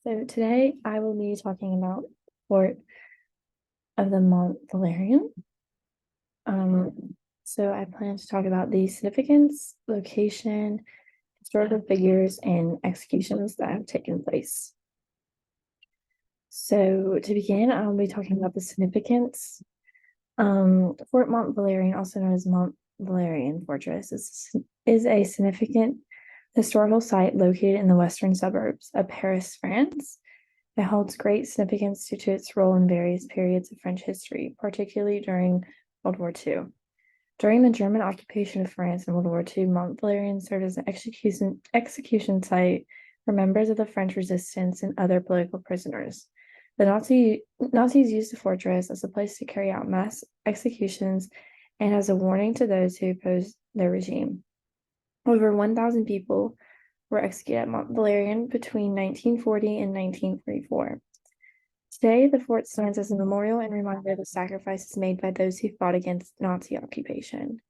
So today I will be talking about the fort of the Mont-Valérien. So I plan to talk about the significance, location, historical figures, and executions that have taken place. So to begin, I'll be talking about the significance. Fort Mont-Valérien, also known as Mont-Valérien Fortress, is a significant historical site located in the western suburbs of Paris, France. It holds great significance due to its role in various periods of French history, particularly during World War II. During the German occupation of France in World War II, Mont-Valérien served as an execution site for members of the French resistance and other political prisoners. The Nazis used the fortress as a place to carry out mass executions and as a warning to those who opposed their regime. Over 1,000 people were executed at Mont-Valérien between 1940 and 1944. Today, the fort stands as a memorial and reminder of the sacrifices made by those who fought against Nazi occupation.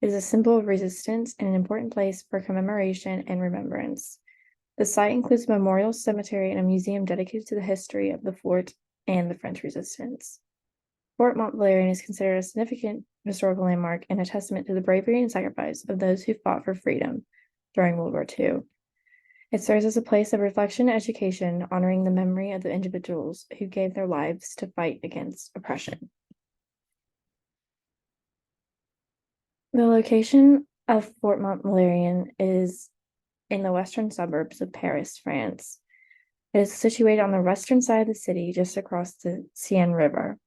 It is a symbol of resistance and an important place for commemoration and remembrance. The site includes a memorial cemetery and a museum dedicated to the history of the fort and the French resistance. Fort Mont-Valérien is considered a significant historical landmark and a testament to the bravery and sacrifice of those who fought for freedom during World War II. It serves as a place of reflection and education, honoring the memory of the individuals who gave their lives to fight against oppression. The location of Fort Mont-Valérien is in the western suburbs of Paris, France. It is situated on the western side of the city, just across the Seine River.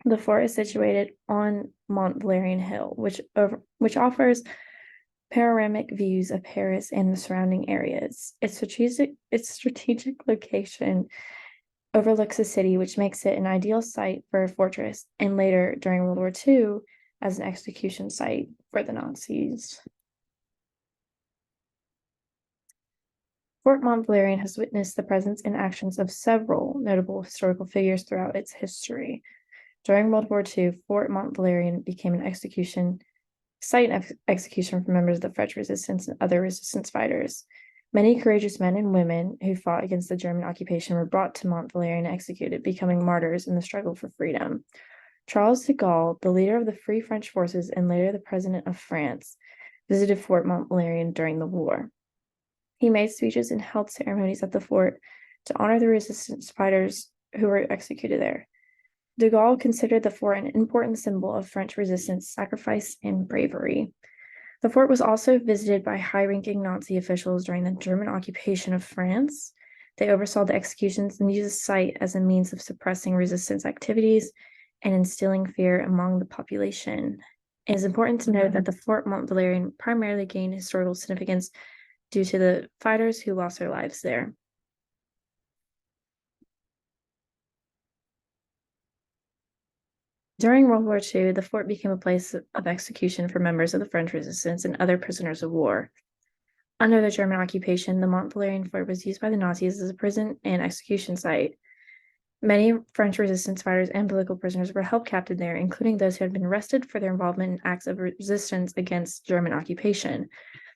The fort is situated on Mont-Valérien Hill, which offers panoramic views of Paris and the surrounding areas. Its strategic location overlooks the city, which makes it an ideal site for a fortress, and later, during World War II, as an execution site for the Nazis. Fort Mont-Valérien has witnessed the presence and actions of several notable historical figures throughout its history. During World War II, Fort Mont-Valérien became an site of execution for members of the French resistance and other resistance fighters. Many courageous men and women who fought against the German occupation were brought to Mont-Valérien and executed, becoming martyrs in the struggle for freedom. Charles de Gaulle, the leader of the Free French forces and later the president of France, visited Fort Mont-Valérien during the war. He made speeches and held ceremonies at the fort to honor the resistance fighters who were executed there. De Gaulle considered the fort an important symbol of French resistance, sacrifice, and bravery. The fort was also visited by high-ranking Nazi officials during the German occupation of France. They oversaw the executions and used the site as a means of suppressing resistance activities and instilling fear among the population. It is important to note that the Fort Mont-Valérien primarily gained historical significance due to the fighters who lost their lives there. During World War II, the fort became a place of execution for members of the French resistance and other prisoners of war. Under the German occupation, the Mont-Valérien fort was used by the Nazis as a prison and execution site. Many French resistance fighters and political prisoners were held captive there, including those who had been arrested for their involvement in acts of resistance against German occupation.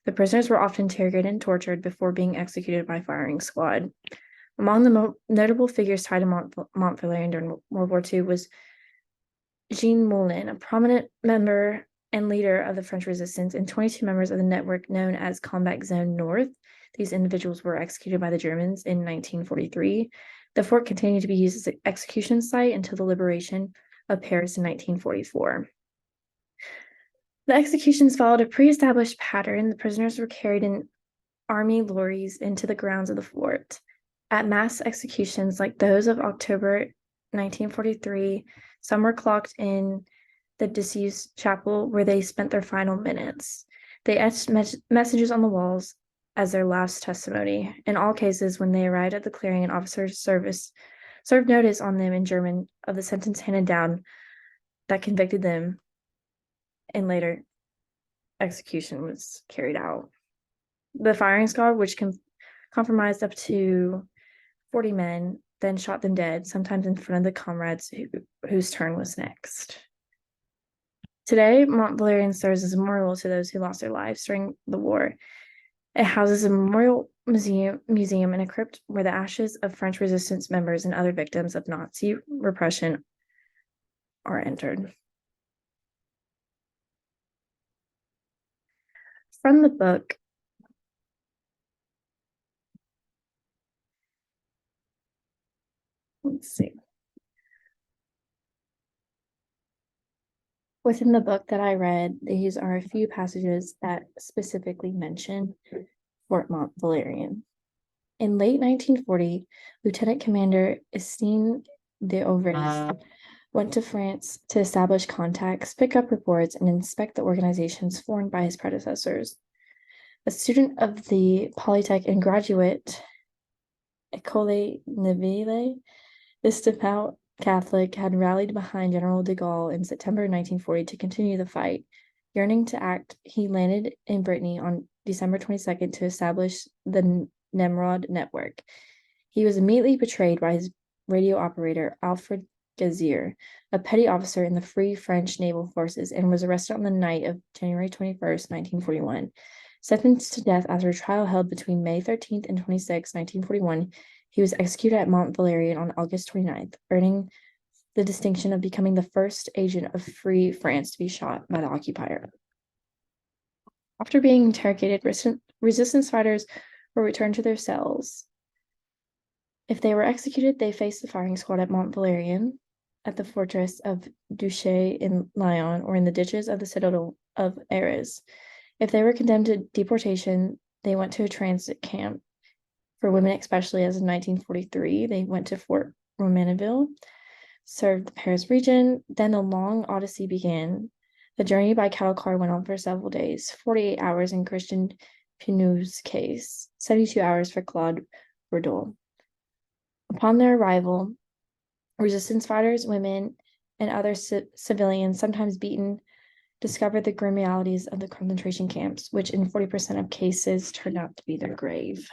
The prisoners were often interrogated and tortured before being executed by firing squad. Among the notable figures tied to Mont-Valérien during World War II was Jean Moulin, a prominent member and leader of the French resistance, and 22 members of the network known as Combat Zone North. These individuals were executed by the Germans in 1943. The fort continued to be used as an execution site until the liberation of Paris in 1944. The executions followed a pre-established pattern. The prisoners were carried in army lorries into the grounds of the fort. At mass executions like those of October 1943, some were clocked in the disused chapel where they spent their final minutes. They etched messages on the walls as their last testimony. In all cases, when they arrived at the clearing, an officer served notice on them in German of the sentence handed down that convicted them, and later execution was carried out. The firing squad, which compromised up to 40 men, then shot them dead, sometimes in front of the comrades whose turn was next. Today, Mont-Valérien serves as a memorial to those who lost their lives during the war. It houses a museum and a crypt where the ashes of French resistance members and other victims of Nazi repression are entered. From the book, let's see. Within the book that I read, these are a few passages that specifically mention Fort Mont-Valérien. In late 1940, Lieutenant Commander Estienne de Auvers went to France to establish contacts, pick up reports, and inspect the organizations formed by his predecessors. A student of the Polytech and graduate École Navale, this devout Catholic had rallied behind General de Gaulle in September 1940 to continue the fight. Yearning to act, he landed in Brittany on December 22nd to establish the Nemrod network. He was immediately betrayed by his radio operator, Alfred Gazier, a petty officer in the Free French Naval Forces, and was arrested on the night of January 21st, 1941. Sentenced to death after a trial held between May 13th and 26th, 1941, he was executed at Mont-Valérien on August 29th, earning the distinction of becoming the first agent of Free France to be shot by the occupier. After being interrogated, resistance fighters were returned to their cells. If they were executed, they faced the firing squad at Mont-Valérien, at the fortress of Douchet in Lyon, or in the ditches of the citadel of Arras. If they were condemned to deportation, they went to a transit camp. For women, especially as in 1943, they went to Fort Romainville, served the Paris region. Then the long odyssey began. The journey by cattle car went on for several days, 48 hours in Christian Pinou's case, 72 hours for Claude Bourdon. Upon their arrival, resistance fighters, women, and other civilians, sometimes beaten, discovered the grim realities of the concentration camps, which in 40% of cases turned out to be their grave.